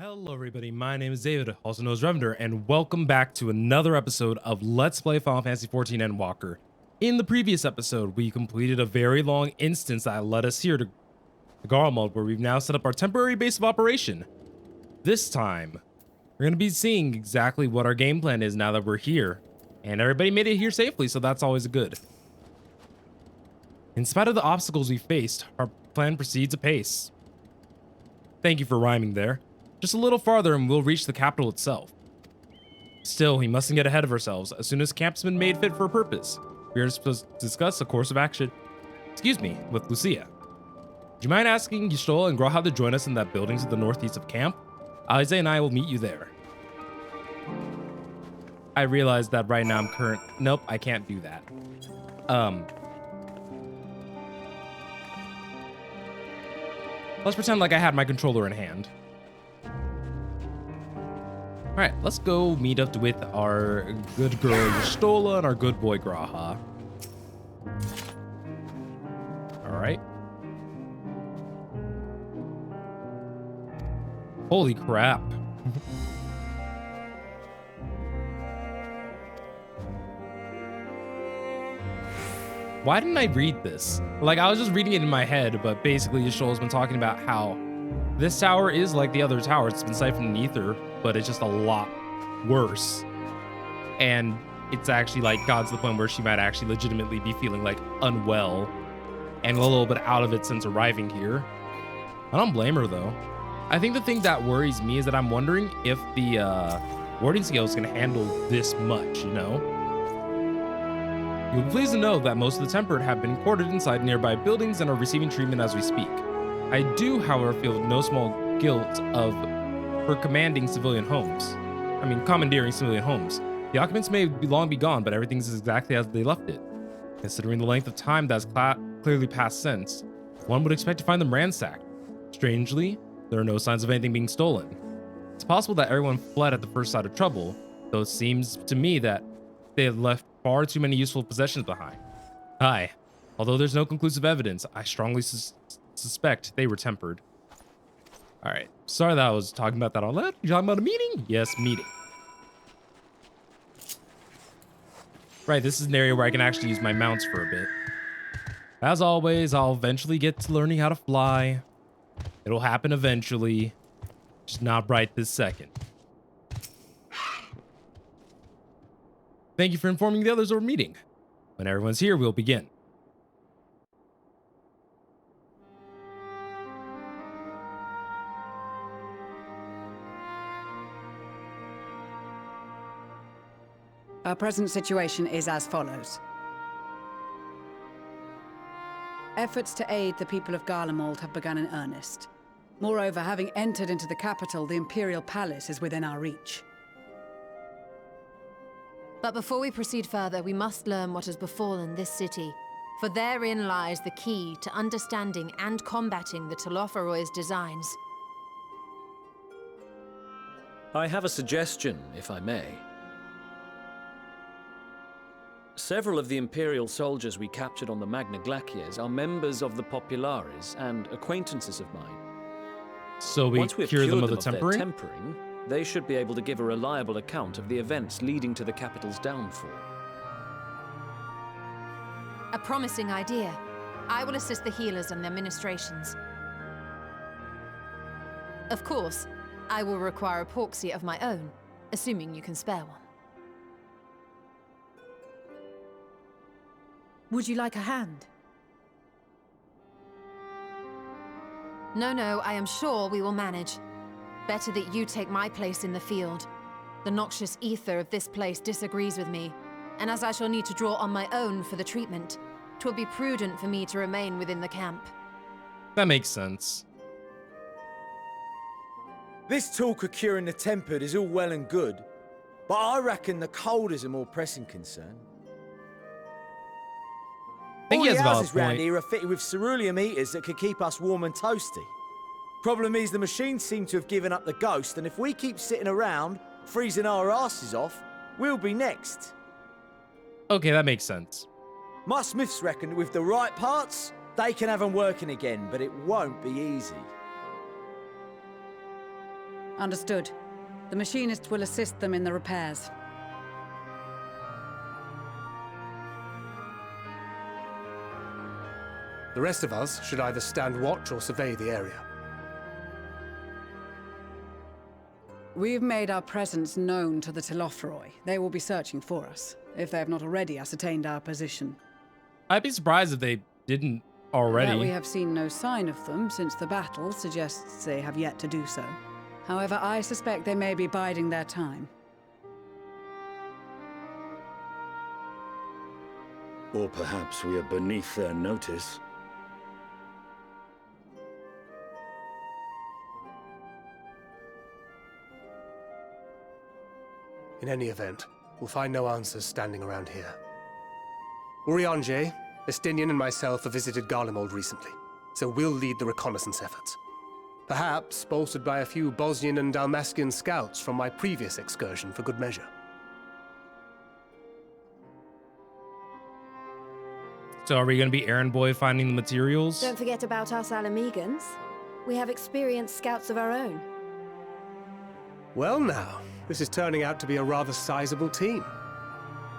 Hello everybody, my name is David, also known as Revender, and welcome back to another episode of Let's Play Final Fantasy XIV Endwalker. In the previous episode, we completed a very long instance that led us here to Garlemald, where we've now set up our temporary base of operation. This time, we're going to be seeing exactly what our game plan is now that we're here, and everybody made it here safely, so that's always good. In spite of the obstacles we faced, our plan proceeds apace. Thank you for rhyming there. Just a little farther and we'll reach the capital itself. Still, we mustn't get ahead of ourselves. As soon as camp's been made fit for a purpose, we are supposed to discuss a course of action. Excuse me, with Lucia. Do you mind asking Ystola and Graha to join us in that building to the northeast of camp? Alize and I will meet you there. I realize that right now Nope, I can't do that. Let's pretend like I had my controller in hand. All right, let's go meet up with our good girl Ystola and our good boy Graha. All right. Holy crap. Why didn't I read this? Like, I was just reading it in my head, but basically Ystola's been talking about how this tower is like the other towers. It's been siphoned in ether, but it's just a lot worse. And it's actually like gotten to the point where she might actually legitimately be feeling like unwell and a little bit out of it since arriving here. I don't blame her though. I think the thing that worries me is that I'm wondering if the warding scale is going to handle this much, you know? You'll be pleased to know that most of the tempered have been quartered inside nearby buildings and are receiving treatment as we speak. I do, however, feel no small guilt for commandeering civilian homes. The occupants may long be gone, but everything's exactly as they left it. Considering the length of time that's clearly passed since, one would expect to find them ransacked. Strangely, there are no signs of anything being stolen. It's possible that everyone fled at the first sight of trouble, though it seems to me that they have left far too many useful possessions behind. Although there's no conclusive evidence, I strongly suspect they were tempered. All right, sorry that I was talking about that all that. You talking about a meeting? Yes, meeting. Right, this is an area where I can actually use my mounts for a bit. As always, I'll eventually get to learning how to fly. It'll happen eventually, just not right this second. Thank you for informing the others of our meeting. When everyone's here, we'll begin. Our present situation is as follows. Efforts to aid the people of Garlemald have begun in earnest. Moreover, having entered into the capital, the Imperial Palace is within our reach. But before we proceed further, we must learn what has befallen this city, for therein lies the key to understanding and combating the Telophoroid's designs. I have a suggestion, if I may. Several of the Imperial soldiers we captured on the Magna Glaciers are members of the Populares and acquaintances of mine. So we Once we've cure them of the their tempering? tempering, they should be able to give a reliable account of the events leading to the capital's downfall. A promising idea. I will assist the healers and their ministrations. Of course, I will require a porxie of my own, assuming you can spare one. Would you like a hand? No, I am sure we will manage. Better that you take my place in the field. The noxious ether of this place disagrees with me, and as I shall need to draw on my own for the treatment, 'twill be prudent for me to remain within the camp. That makes sense. This talk of curing the tempered is all well and good, but I reckon the cold is a more pressing concern. I think All he has the a valid houses round point. here are fitted with ceruleum heaters that could keep us warm and toasty. Problem is the machines seem to have given up the ghost, and if we keep sitting around, freezing our asses off, we'll be next. Okay, that makes sense. My smiths reckon that with the right parts, they can have them working again, but it won't be easy. Understood. The machinist will assist them in the repairs. The rest of us should either stand watch or survey the area. We've made our presence known to the Telothroi. They will be searching for us, if they have not already ascertained our position. I'd be surprised if they didn't already. We have seen no sign of them since the battle suggests they have yet to do so. However, I suspect they may be biding their time. Or perhaps we are beneath their notice. In any event, we'll find no answers standing around here. Urianger, Estinian and myself have visited Garlemald recently, so we'll lead the reconnaissance efforts. Perhaps bolstered by a few Bosnian and Dalmatian scouts from my previous excursion for good measure. So are we going to be errand boy finding the materials? Don't forget about us Alamegans. We have experienced scouts of our own. Well now, this is turning out to be a rather sizable team.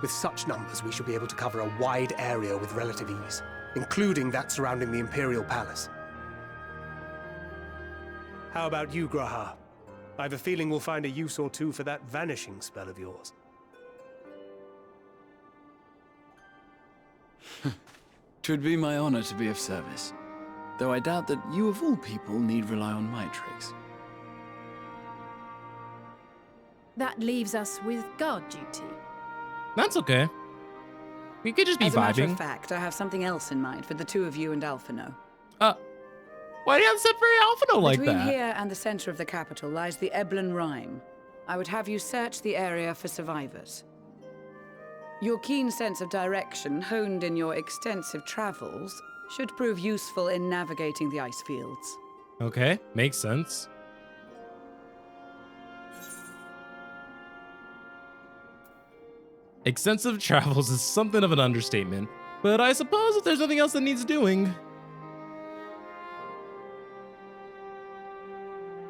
With such numbers, we should be able to cover a wide area with relative ease, including that surrounding the Imperial Palace. How about you, Graha? I have a feeling we'll find a use or two for that vanishing spell of yours. 'Twould be my honor to be of service, though I doubt that you of all people need rely on my tricks. That leaves us with guard duty. That's okay. We could just be As a matter vibing. of fact, I have something else in mind for the two of you and Alphino. Why do you have to separate Alphino like Between that? here and the center of the capital lies the Eblan Rime. I would have you search the area for survivors. Your keen sense of direction, honed in your extensive travels, should prove useful in navigating the ice fields. Okay, makes sense. Extensive travels is something of an understatement, but I suppose if there's nothing else that needs doing.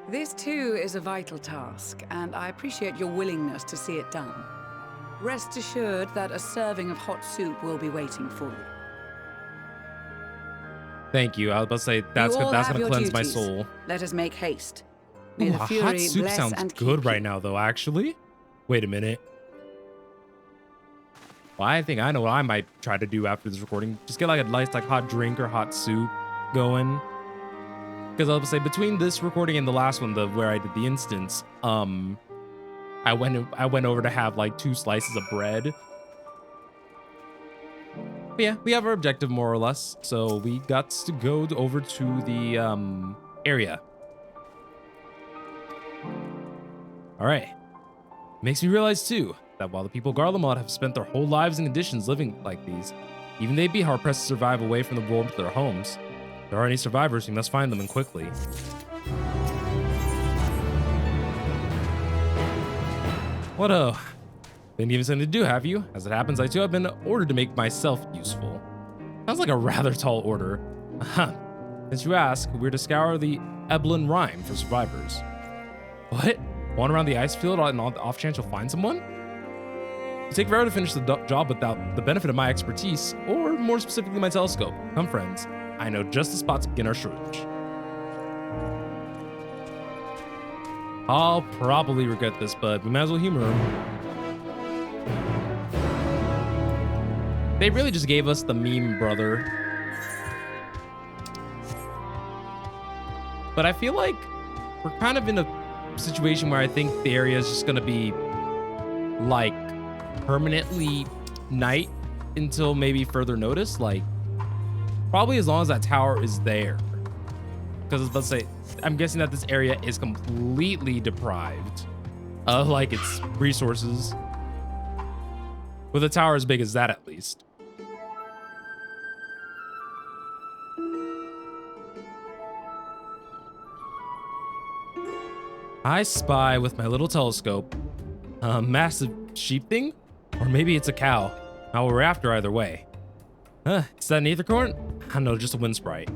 This too is a vital task, and I appreciate your willingness to see it done. Rest assured that a serving of hot soup will be waiting for you. Thank you. I was about to say that's You all that's have gonna your cleanse my duties. soul. Let us make haste. May Ooh, the a hot Fury soup bless sounds and good keep right you. now, though. Actually, wait a minute. Well, I think I know what I might try to do after this recording. Just get like a nice hot drink or hot soup going. Because I'll say between this recording and the last one, where I did the instance, I went over to have like 2 slices of bread. But yeah, we have our objective more or less, so we got to go over to the area. All right. Makes me realize too that while the people of Garlemald have spent their whole lives in conditions living like these, even they'd be hard pressed to survive away from the warmth of their homes. If there are any survivors, we must find them and quickly. What been given something to do, have you? As it happens, I too have been ordered to make myself useful. Sounds like a rather tall order. Since you ask, we're to scour the Eblan Rime for survivors. What? Wander around the ice field on the off chance you'll find someone? You take forever to finish the job without the benefit of my expertise, or more specifically my telescope. Come friends, I know just the spot to begin our search. I'll probably regret this, but we might as well humor him. They really just gave us the meme brother. But I feel like we're kind of in a situation where I think the area is just gonna be like permanently night until maybe further notice. Like probably as long as that tower is there. Because I was about to say, I'm guessing that this area is completely deprived of like its resources. With a tower as big as that, at least. I spy with my little telescope a massive sheep thing, or maybe it's a cow. Not what we're after either way. Is that an aethercorn? I don't know, just a wind sprite.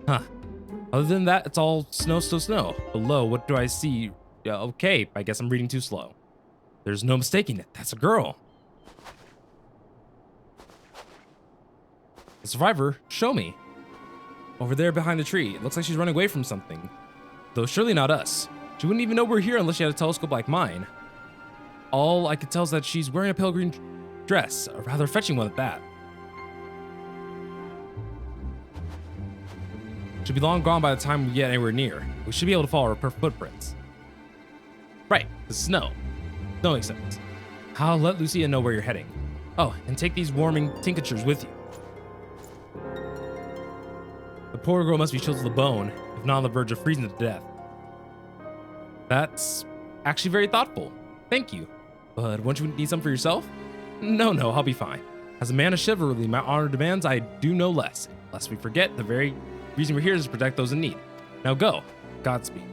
Huh. Other than that, it's all snow, snow, snow. Below, what do I see Yeah, okay, I guess I'm reading too slow. There's no mistaking it. That's a girl. The survivor, show me. Over there behind the tree. It looks like she's running away from something. Though surely not us. She wouldn't even know we're here unless she had a telescope like mine. All I could tell is that she's wearing a pale green dress, a rather fetching one at that. She'll be long gone by the time we get anywhere near. We should be able to follow her footprints. Right, the snow. Snow makes sense. I'll let Lucia know where you're heading. Oh, and take these warming tinctures with you. The poor girl must be chilled to the bone, if not on the verge of freezing to death. That's actually very thoughtful. Thank you. But won't you need some for yourself? No, I'll be fine. As a man of chivalry, my honor demands I do no less. Lest we forget, the very reason we're here is to protect those in need. Now go. Godspeed.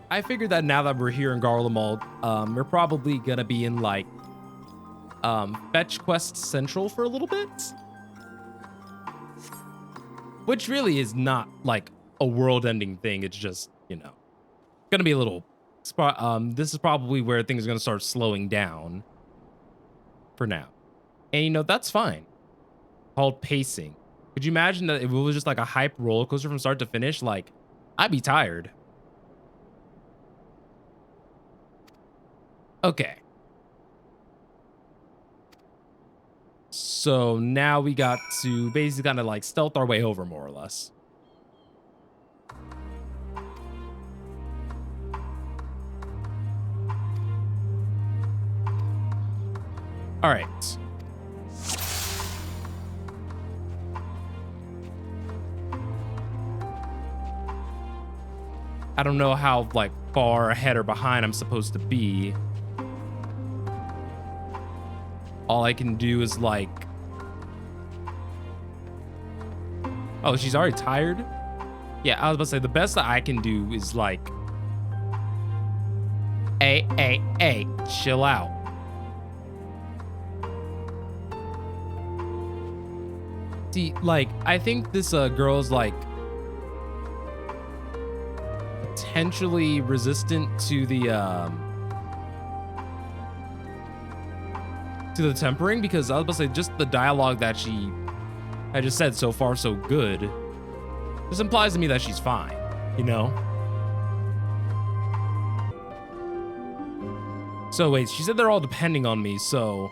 I figured that now that we're here in Garlemald, we're probably gonna be in like Fetch Quest Central for a little bit. Which really is not like a world-ending thing. It's just, you know, gonna be a little spot. This is probably where things are gonna start slowing down for now. And you know, that's fine. Called pacing. Could you imagine that if it was just like a hype roller coaster from start to finish? Like, I'd be tired. Okay. So now we got to basically kind of like stealth our way over, more or less. All right. I don't know how like far ahead or behind I'm supposed to be. All I can do is like, oh, she's already tired? Yeah, I was about to say the best that I can do is like, hey, chill out. See, like, I think this girl's like potentially resistant to the tempering, because I was about to say just the dialogue that I just said so far so good. This implies to me that she's fine, you know? So wait, she said they're all depending on me, so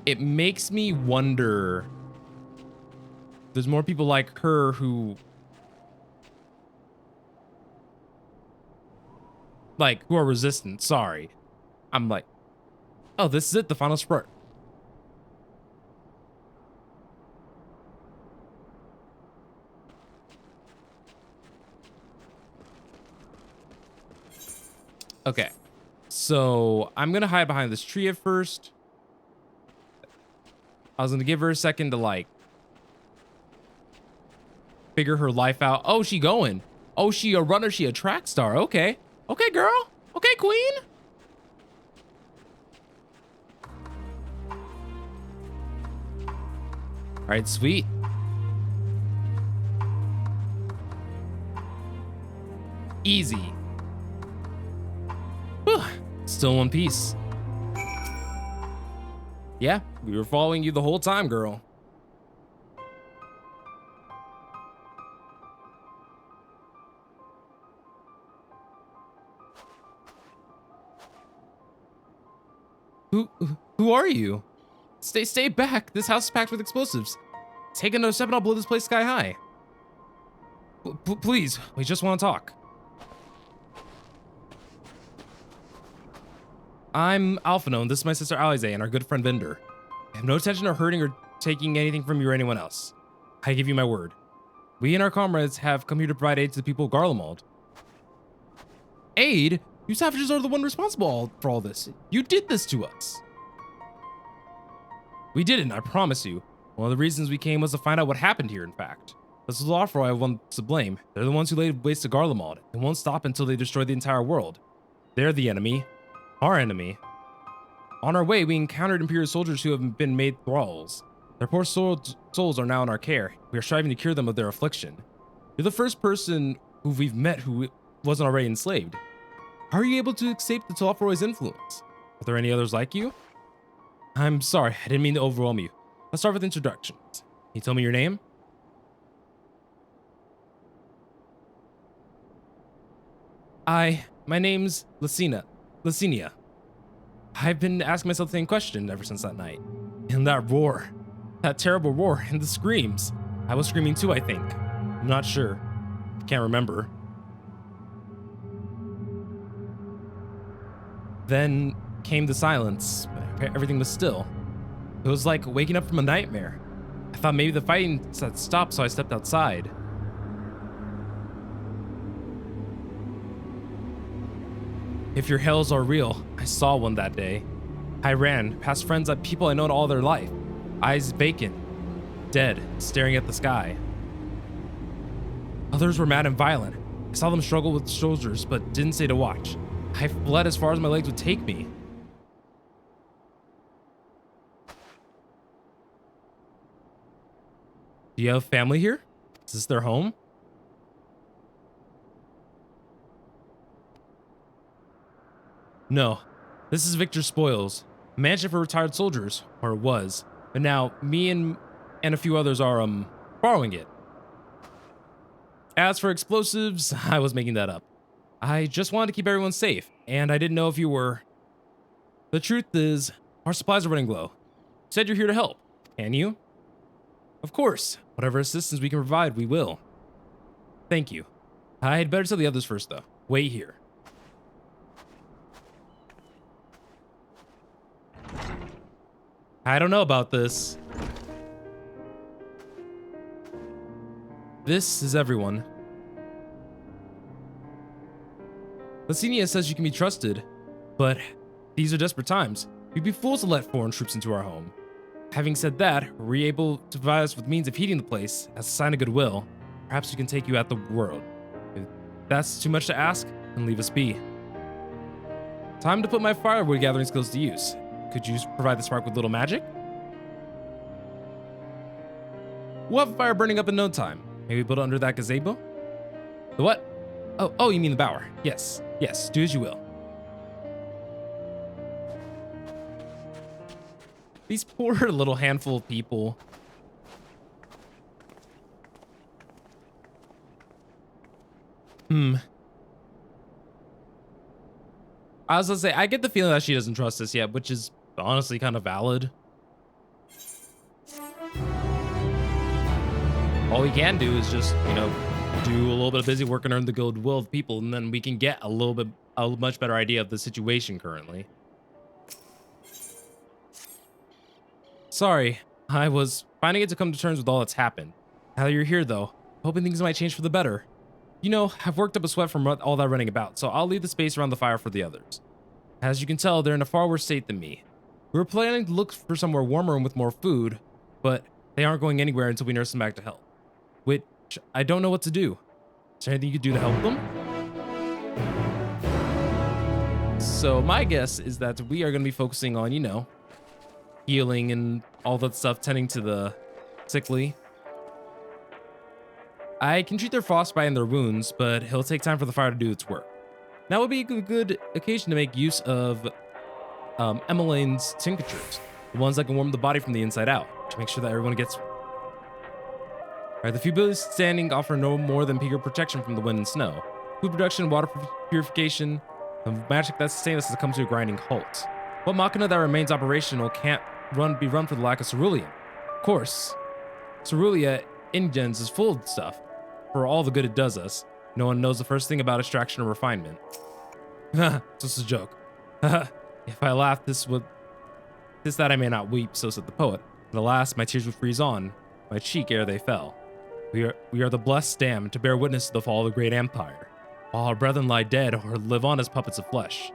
it makes me wonder if there's more people like her who are resistant. Sorry. I'm like, oh, this is it, the final spurt. Okay. So I'm gonna hide behind this tree at first. I was gonna give her a second to like figure her life out. Oh, she going. Oh, she a runner, she a track star. Okay. Okay, girl. Okay, queen. All right, sweet. Easy. Whew. Still in one piece. Yeah, we were following you the whole time, girl. Who are you? Stay back. This house is packed with explosives. Take another step and I'll blow this place sky high. Please, we just want to talk. I'm Alphino, and this is my sister Alize and our good friend Vinder. I have no intention of hurting or taking anything from you or anyone else. I give you my word. We and our comrades have come here to provide aid to the people of Garlemald. Aid? You savages are the one responsible for all this. You did this to us. We didn't, I promise you. One of the reasons we came was to find out what happened here, in fact. This is Lawful I have one to blame. They're the ones who laid waste to Garlemald. It won't stop until they destroy the entire world. They're the enemy. Our enemy. On our way, we encountered Imperial soldiers who have been made thralls. Their poor souls are now in our care. We are striving to cure them of their affliction. You're the first person who we've met who wasn't already enslaved. How are you able to escape the Tolfroy's influence? Are there any others like you? I'm sorry, I didn't mean to overwhelm you. Let's start with introductions. Can you tell me your name? My name's Licinia. I've been asking myself the same question ever since that night. And that roar, that terrible roar, and the screams. I was screaming too, I think. I'm not sure. Can't remember. Then came the silence. Everything was still. It was like waking up from a nightmare. I thought maybe the fighting had stopped, so I stepped outside. If your hells are real, I saw one that day. I ran past friends like people I known all their life. Eyes vacant, dead, staring at the sky. Others were mad and violent. I saw them struggle with soldiers, but didn't stay to watch. I fled as far as my legs would take me. Do you have family here? Is this their home? No, this is Victor's Spoils, a mansion for retired soldiers, or it was. But now, me and a few others are, borrowing it. As for explosives, I was making that up. I just wanted to keep everyone safe, and I didn't know if you were. The truth is, our supplies are running low. You said you're here to help. Can you? Of course. Whatever assistance we can provide, we will. Thank you. I'd better tell the others first, though. Wait here. I don't know about this. This is everyone. Licinia says you can be trusted, but these are desperate times. We'd be fools to let foreign troops into our home. Having said that, were you able to provide us with means of heating the place as a sign of goodwill? Perhaps we can take you out the world. If that's too much to ask, then leave us be. Time to put my firewood gathering skills to use. Could you provide the spark with little magic? We'll have a fire burning up in no time. Maybe build it under that gazebo? The what? Oh, you mean the bower. Yes, do as you will. These poor little handful of people. I was gonna say, I get the feeling that she doesn't trust us yet, which is honestly kind of valid. All we can do is just, do a little bit of busy work and earn the goodwill of people, and then we can get a much better idea of the situation currently. Sorry, I was finding it to come to terms with all that's happened. Now that you're here, though, hoping things might change for the better. I've worked up a sweat from all that running about, so I'll leave the space around the fire for the others. As you can tell, they're in a far worse state than me. We were planning to look for somewhere warmer and with more food, but they aren't going anywhere until we nurse them back to health. Which, I don't know what to do. Is there anything you could do to help them? So my guess is that we are going to be focusing on, healing and all that stuff, tending to the sickly. I can treat their frostbite and their wounds, but it'll take time for the fire to do its work. Now would be a good occasion to make use of Emmeline's tinctures, the ones that can warm the body from the inside out, to make sure that everyone gets. Alright, the few buildings standing offer no more than bigger protection from the wind and snow. Food production, water purification, the magic that sustains us has come to a grinding halt. What machina that remains operational can't be run for the lack of cerulean. Of course, cerulean ingens is full of stuff. For all the good it does us, no one knows the first thing about extraction or refinement. Just a joke. If I laugh, that I may not weep, so said the poet. And alas, my tears would freeze on my cheek ere they fell. We are the blessed damned to bear witness to the fall of the great empire, while our brethren lie dead or live on as puppets of flesh.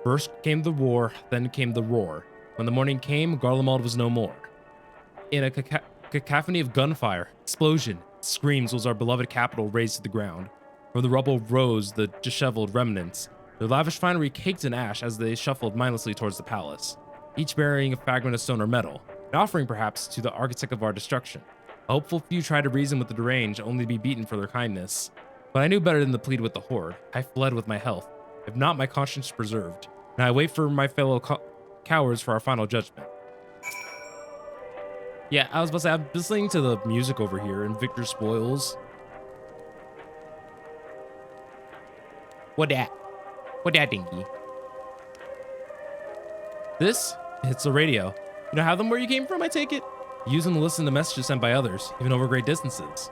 First came the war, then came the roar. When the morning came, Garlemald was no more. In a cacophony of gunfire, explosion, screams was our beloved capital razed to the ground. From the rubble rose the disheveled remnants, their lavish finery caked in ash as they shuffled mindlessly towards the palace, each bearing a fragment of stone or metal, an offering perhaps to the architect of our destruction. A hopeful few tried to reason with the deranged, only to be beaten for their kindness. But I knew better than to plead with the horde. I fled with my health, if not my conscience preserved. And I wait for my fellow cowards for our final judgment. Yeah, I was about to say, I'm listening to the music over here in Victor Spoils. What that? What that dinky? This? It's the radio. You know, have them where you came from, I take it? Use them to listen to messages sent by others, even over great distances.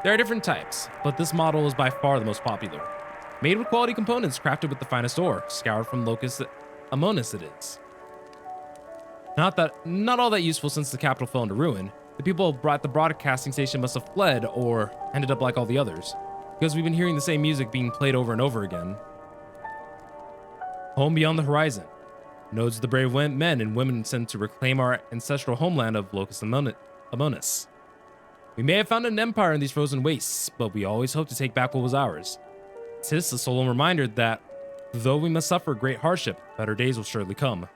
There are different types, but this model is by far the most popular. Made with quality components, crafted with the finest ore, scoured from Locust Amonis it is. Not all that useful since the capital fell into ruin. The people who brought the broadcasting station must have fled or ended up like all the others, because we've been hearing the same music being played over and over again. Home beyond the horizon. Nodes of the brave men and women sent to reclaim our ancestral homeland of Locust Amonis. We may have found an empire in these frozen wastes, but we always hope to take back what was ours. It is a solemn reminder that, though we must suffer great hardship, better days will surely come.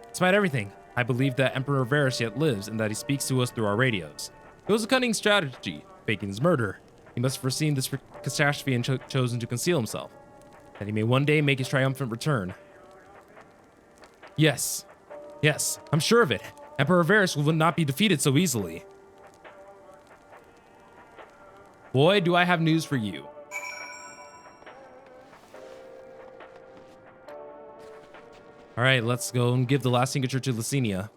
Despite everything, I believe that Emperor Varus yet lives and that he speaks to us through our radios. It was a cunning strategy, faking his murder. He must have foreseen this catastrophe and chosen to conceal himself, that he may one day make his triumphant return. Yes, I'm sure of it. Emperor Varus will not be defeated so easily. Boy, do I have news for you. All right, let's go and give the last signature to Licinia.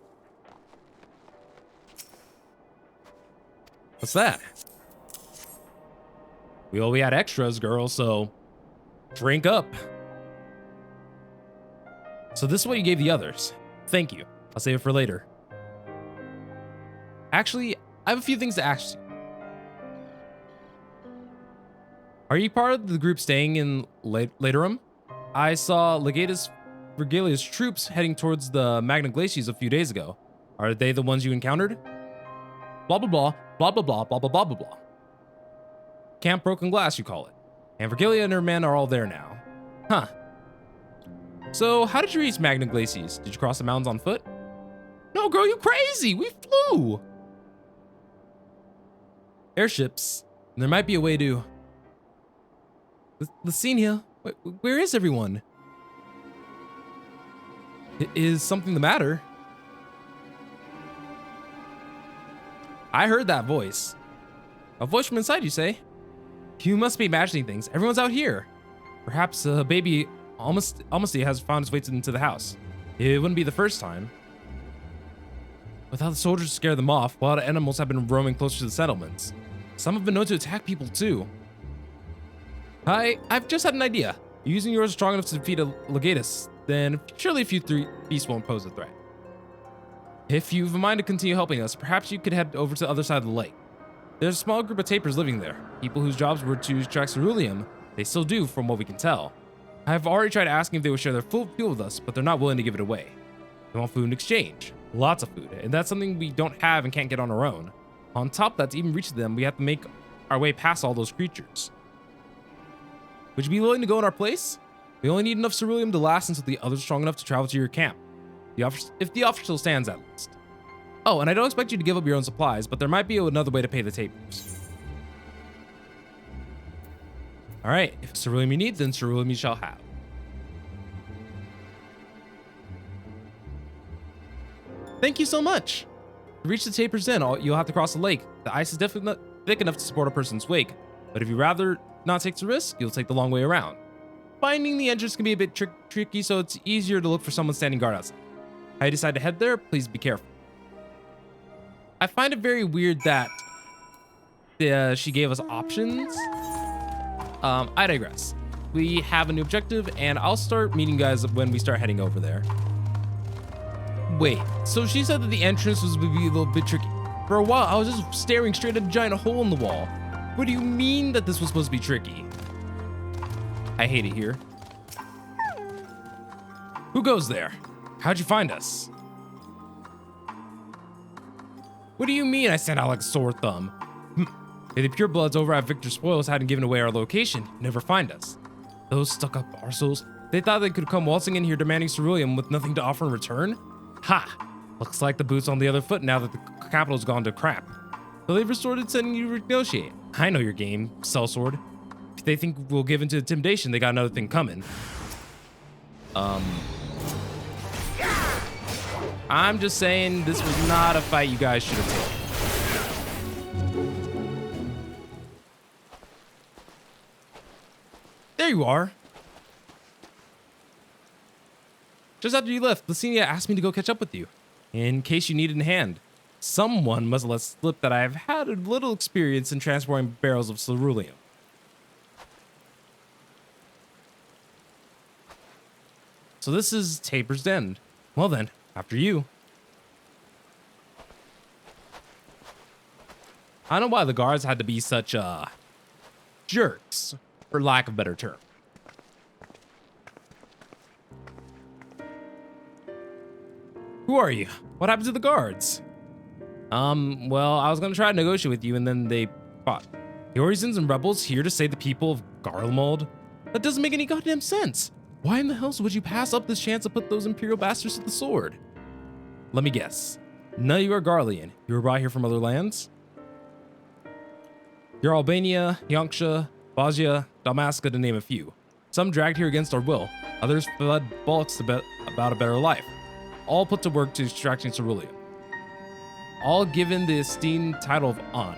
What's that? We had extras, girl, so drink up. So this is what you gave the others. Thank you. I'll save it for later. Actually, I have a few things to ask you. Are you part of the group staying in Laterum? I saw Legatus Vergilia's troops heading towards the Magna Glacies a few days ago. Are they the ones you encountered? Blah, blah, blah, blah, blah, blah, blah, blah, blah, blah, blah. Camp Broken Glass, you call it. And Vergilia and her men are all there now. Huh. So, how did you reach Magna Glacies? Did you cross the mountains on foot? No, girl, you crazy! We flew! Airships. There might be a way to... Licinia, where is everyone? Is something the matter? I heard that voice. A voice from inside, you say? You must be imagining things. Everyone's out here. Perhaps baby Almasty has found his way into the house. It wouldn't be the first time. Without the soldiers to scare them off, wild animals have been roaming closer to the settlements. Some have been known to attack people too. I've just had an idea. Using yours strong enough to defeat a Legatus, then surely a few beasts won't pose a threat. If you've a mind to continue helping us, perhaps you could head over to the other side of the lake. There's a small group of tapers living there, people whose jobs were to extract ceruleum. They still do, from what we can tell. I have already tried asking if they would share their full fuel with us, but they're not willing to give it away. They want food in exchange. Lots of food, and that's something we don't have and can't get on our own. On top of that, to even reach them, we have to make our way past all those creatures. Would you be willing to go in our place? We only need enough ceruleum to last until the others are strong enough to travel to your camp. If the offer still stands, at least. Oh, and I don't expect you to give up your own supplies, but there might be another way to pay the tapers. All right, if ceruleum you need, then ceruleum you shall have. Thank you so much. To reach the tapers in, you'll have to cross the lake. The ice is definitely not thick enough to support a person's wake, but if you'd rather not take the risk, you'll take the long way around. Finding the entrance can be a bit tricky, so it's easier to look for someone standing guard outside. How you decide to head there, please be careful. I find it very weird that she gave us options. I digress. We have a new objective, and I'll start meeting you guys when we start heading over there. Wait, so she said that the entrance was going to be a little bit tricky. For a while, I was just staring straight at a giant hole in the wall. What do you mean that this was supposed to be tricky? I hate it here. Who goes there? How'd you find us? What do you mean I stand out like a sore thumb? If the Purebloods over at Victor Spoils hadn't given away our location, you'd never find us. Those stuck-up arseholes, they thought they could come waltzing in here demanding ceruleum with nothing to offer in return? Ha! Looks like the boot's on the other foot now that the capital's gone to crap. So they've resorted to sending you to negotiate. I know your game, sellsword. If they think we'll give in to intimidation, they got another thing coming. I'm just saying this was not a fight you guys should have taken. There you are. Just after you left, Licinia asked me to go catch up with you, in case you needed a hand. Someone must have let slip that I have had a little experience in transporting barrels of ceruleum. So this is Taper's End. Well then, after you. I don't know why the guards had to be such, jerks, for lack of a better term. Who are you? What happened to the guards? Well, I was gonna try to negotiate with you and then they fought. The Orisons and rebels here to save the people of Garlemald? That doesn't make any goddamn sense. Why in the hell would you pass up this chance to put those Imperial bastards to the sword? Let me guess. None of you are Garlean. You were brought here from other lands? You're Albania, Yanksha, Bosnia, Dalmasca, to name a few. Some dragged here against our will. Others fled bulks about a better life. All put to work to extracting ceruleum. All given the esteemed title of An,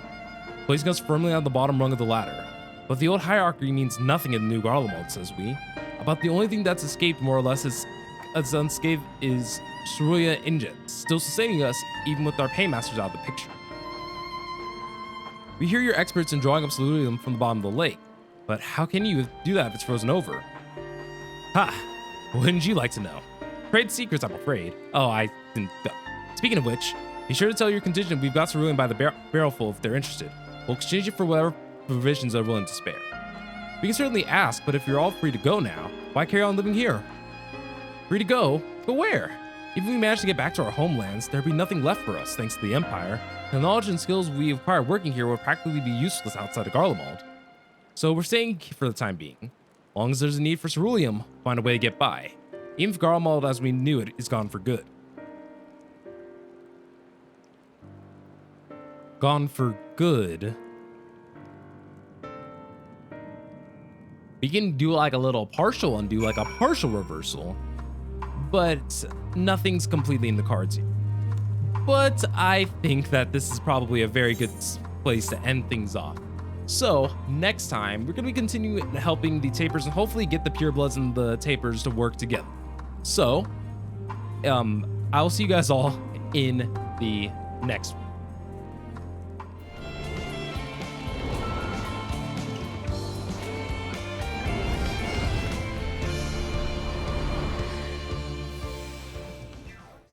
placing us firmly on the bottom rung of the ladder. But the old hierarchy means nothing in the new Garlemald, says we. About the only thing that's escaped more or less is unscathed is ceruleum ingots, still sustaining us even with our paymasters out of the picture. We hear you're experts in drawing up ceruleum from the bottom of the lake, but how can you do that if it's frozen over? Ha! Wouldn't you like to know? Trade secrets, I'm afraid. Oh, I didn't. Speaking of which, be sure to tell your contingent we've got ceruleum by the barrelful if they're interested. We'll exchange it for whatever provisions they're willing to spare. We can certainly ask, but if you're all free to go now, why carry on living here? Free to go? Go where? Even if we manage to get back to our homelands, there'd be nothing left for us thanks to the Empire. The knowledge and skills we acquire working here would practically be useless outside of Garlemald. So we're staying for the time being. As long as there's a need for ceruleum, we'll find a way to get by. Even if Garlemald as we knew it is gone for good. Gone for good. We can do like a little partial undo, like a partial reversal, but nothing's completely in the cards here. But I think that this is probably a very good place to end things off. So next time, we're going to be continuing helping the Tapers and hopefully get the Purebloods and the Tapers to work together. So, I will see you guys all in the next one.